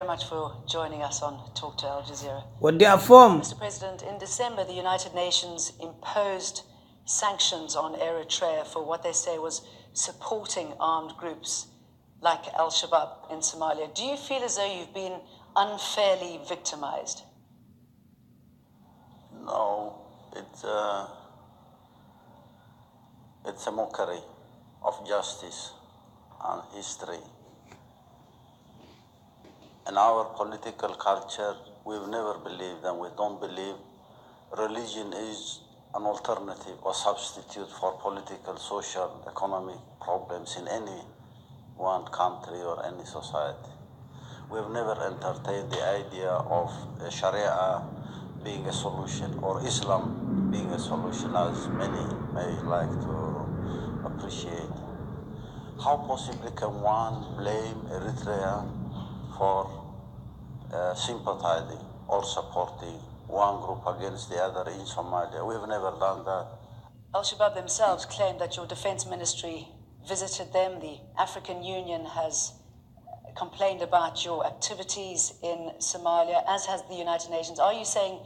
Very much for joining us on Talk to Al Jazeera. Mr. President, in December, the United Nations imposed sanctions on Eritrea for what they say was supporting armed groups like Al-Shabaab in Somalia. Do you feel as though you've been unfairly victimized? No, it's a mockery of justice and history. In our political culture, we've never believed and we don't believe religion is an alternative or substitute for political, social, economic problems in any one country or any society. We've never entertained the idea of Sharia being a solution or Islam being a solution, as many may like to appreciate. How possibly can one blame Eritrea for sympathizing or supporting one group against the other in Somalia? We've never done that. Al-Shabaab themselves claim that your defense ministry visited them. The African Union has complained about your activities in Somalia, as has the United Nations. Are you saying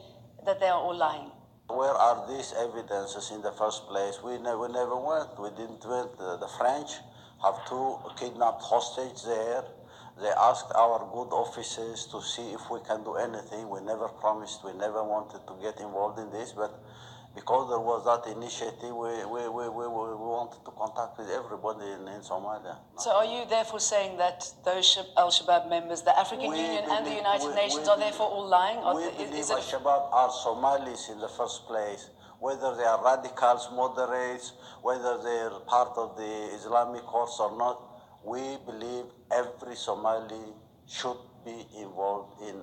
that they are all lying? Where are these evidences in the first place? We never went. We didn't went. The French have 2 kidnapped hostages there. They asked our good officers to see if we can do anything. We never promised, we never wanted to get involved in this, but because there was that initiative, we wanted to contact with everybody in Somalia. So are you therefore saying that those Al-Shabaab members, the African Union and the United Nations are therefore all lying? We believe Al-Shabaab are Somalis in the first place, whether they are radicals, moderates, whether they're part of the Islamic course or not. We believe every Somali should be involved in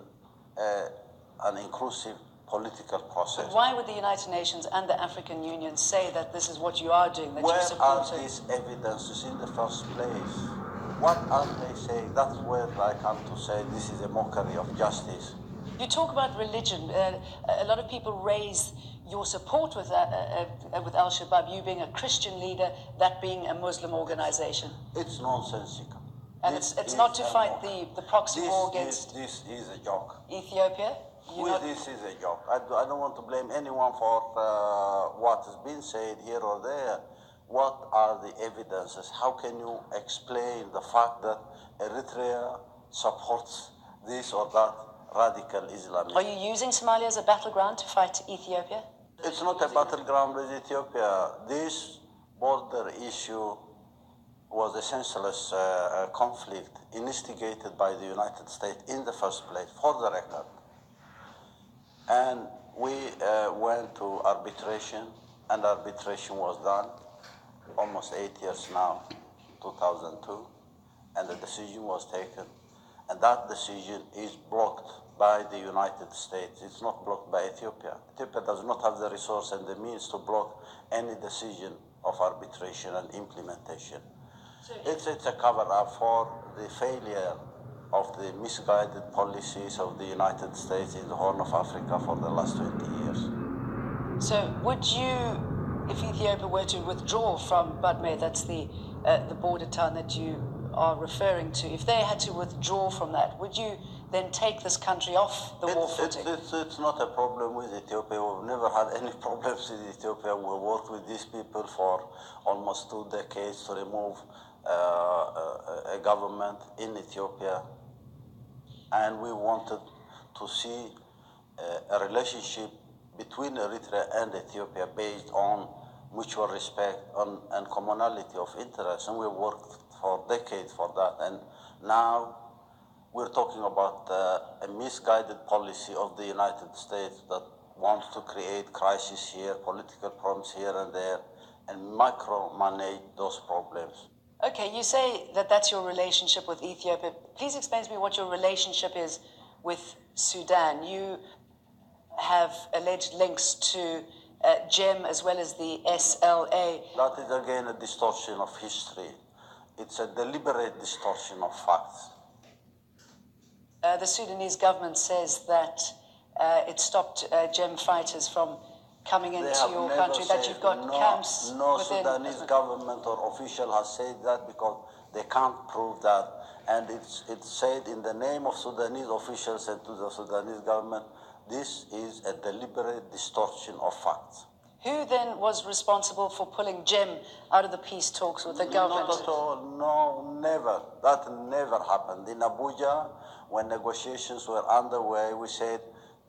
an inclusive political process. But why would the United Nations and the African Union say that this is what you are doing, that you're supporting? Where are these evidences in the first place? What are they saying? That's where I come to say this is a mockery of justice. You talk about religion. A lot of people raise your support with Al-Shabaab, you being a Christian leader, that being a Muslim organization. It's nonsensical. And it's not to fight the proxy war against This is a joke. Ethiopia? This is a joke. I don't want to blame anyone for what has been said here or there. What are the evidences? How can you explain the fact that Eritrea supports this or that radical Islamism? Are you using Somalia as a battleground to fight Ethiopia? It's not a battleground with Ethiopia. This border issue was a senseless conflict instigated by the United States in the first place, for the record. And we went to arbitration, and arbitration was done almost 8 years now, 2002, and the decision was taken. And that decision is blocked by the United States. It's not blocked by Ethiopia. Ethiopia does not have the resource and the means to block any decision of arbitration and implementation. It's a cover-up for the failure of the misguided policies of the United States in the Horn of Africa for the last 20 years. So would you, if Ethiopia were to withdraw from Badme, that's the border town that you are referring to, if they had to withdraw from that, would you then take this country off the war footing? It's not a problem with Ethiopia. We've never had any problems with Ethiopia. We worked with these people for almost 2 decades to remove a government in Ethiopia. And we wanted to see a relationship between Eritrea and Ethiopia based on mutual respect and commonality of interest. And we worked for decades for that. And now we're talking about a misguided policy of the United States that wants to create crisis here, political problems here and there, and micromanage those problems. Okay, you say that that's your relationship with Ethiopia. Please explain to me what your relationship is with Sudan. You have alleged links to GEM as well as the SLA. That is again a distortion of history. It's a deliberate distortion of facts. The Sudanese government says that it stopped GEM fighters from coming into your country, that you've got camps No within... Sudanese government or official has said that, because they can't prove that. and it's said in the name of Sudanese officials and to the Sudanese government, this is a deliberate distortion of facts. Who then was responsible for pulling Jem out of the peace talks with the government? Not at all. No, never. That never happened. In Abuja, when negotiations were underway, we said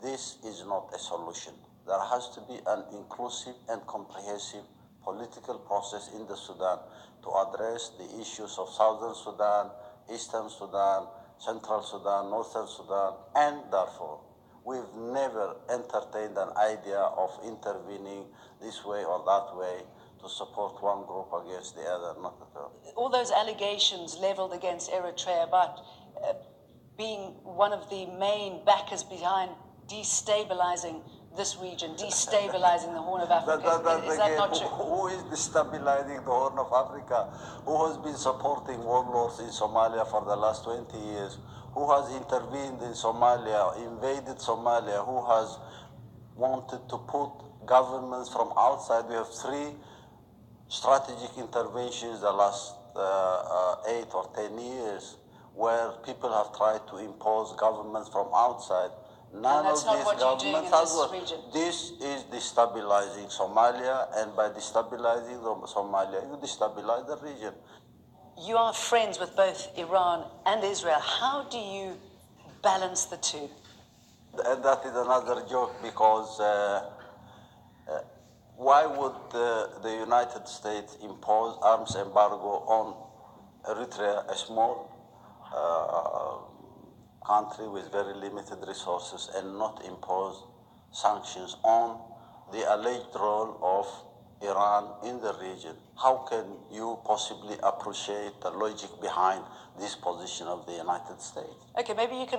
this is not a solution. There has to be an inclusive and comprehensive political process in the Sudan to address the issues of Southern Sudan, Eastern Sudan, Central Sudan, Northern Sudan, and Darfur. We've never entertained an idea of intervening this way or that way to support one group against the other, not at all. All those allegations leveled against Eritrea about being one of the main backers behind destabilizing this region, destabilizing the Horn of Africa. Is that not true? Who is destabilizing the Horn of Africa? Who has been supporting warlords in Somalia for the last 20 years? Who has intervened in Somalia, invaded Somalia? Who has wanted to put governments from outside? We have 3 strategic interventions the last 8 or 10 years where people have tried to impose governments from outside. None of these governments has worked. This is destabilizing Somalia, and by destabilizing Somalia, you destabilize the region. You are friends with both Iran and Israel. How do you balance the two? And that is another joke, because why would the United States impose arms embargo on Eritrea, a small country with very limited resources, and not impose sanctions on the alleged role of Iran in the region? How can you possibly appreciate the logic behind this position of the United States? Okay, maybe you can